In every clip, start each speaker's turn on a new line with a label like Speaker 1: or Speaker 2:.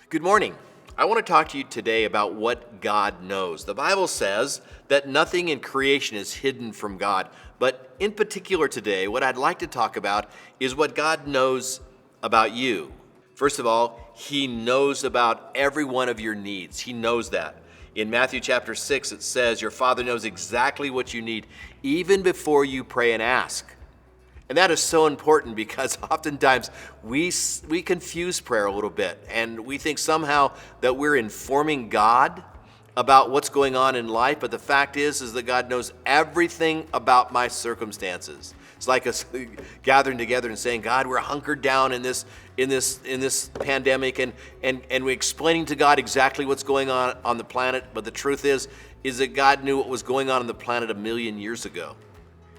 Speaker 1: Good morning. I want to talk to you today about what God knows. The Bible says that nothing in creation is hidden from God. But in particular today, what I'd like to talk about is what God knows about you. First of all, He knows about every one of your needs. He knows that. In Matthew chapter 6, it says, your Father knows exactly what you need, even before you pray and ask. And that is so important because oftentimes we confuse prayer a little bit, and we think somehow that we're informing God about what's going on in life, but the fact is that God knows everything about my circumstances. It's like us gathering together and saying, God, we're hunkered down in this pandemic, and we're explaining to God exactly what's going on the planet, but the truth is that God knew what was going on the planet 1,000,000 years ago.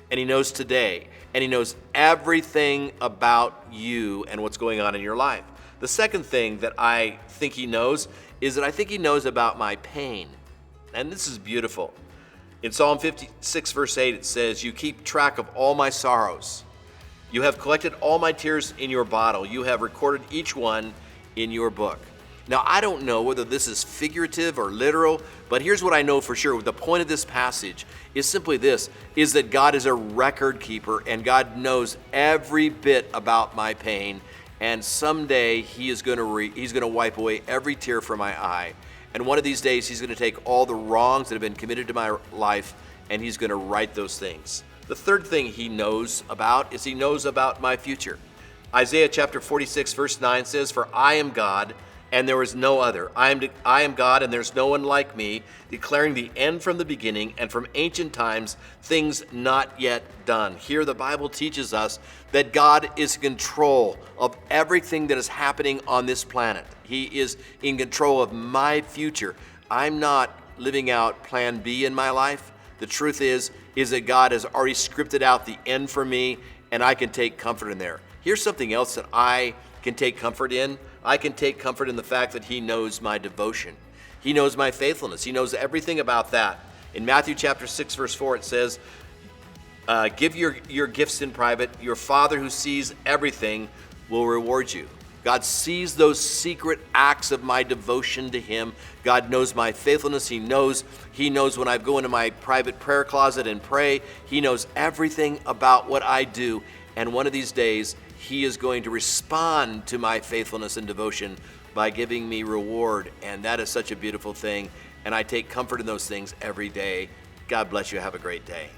Speaker 1: And He knows today, and He knows everything about you and what's going on in your life. The second thing that I think He knows is that I think He knows about my pain. And this is beautiful. In Psalm 56, verse 8, it says, you keep track of all my sorrows. You have collected all my tears in your bottle. You have recorded each one in your book. Now, I don't know whether this is figurative or literal, but here's what I know for sure. The point of this passage is simply this, is that God is a record keeper, and God knows every bit about my pain, and someday He's going to wipe away every tear from my eye. And one of these days, He's going to take all the wrongs that have been committed to my life, and He's going to right those things. The third thing He knows about is He knows about my future. Isaiah chapter 46, verse 9 says, for I am God, and there is no other. I am God, and there's no one like me, declaring the end from the beginning, and from ancient times, things not yet done. Here the Bible teaches us that God is in control of everything that is happening on this planet. He is in control of my future. I'm not living out plan B in my life. The truth is that God has already scripted out the end for me, and I can take comfort in there. Here's something else that I can take comfort in. I can take comfort in the fact that He knows my devotion. He knows my faithfulness. He knows everything about that. In Matthew chapter 6, verse 4, it says, give your gifts in private. Your Father who sees everything will reward you. God sees those secret acts of my devotion to Him. God knows my faithfulness. He knows when I go into my private prayer closet and pray. He knows everything about what I do. And one of these days, He is going to respond to my faithfulness and devotion by giving me reward. And that is such a beautiful thing. And I take comfort in those things every day. God bless you. Have a great day.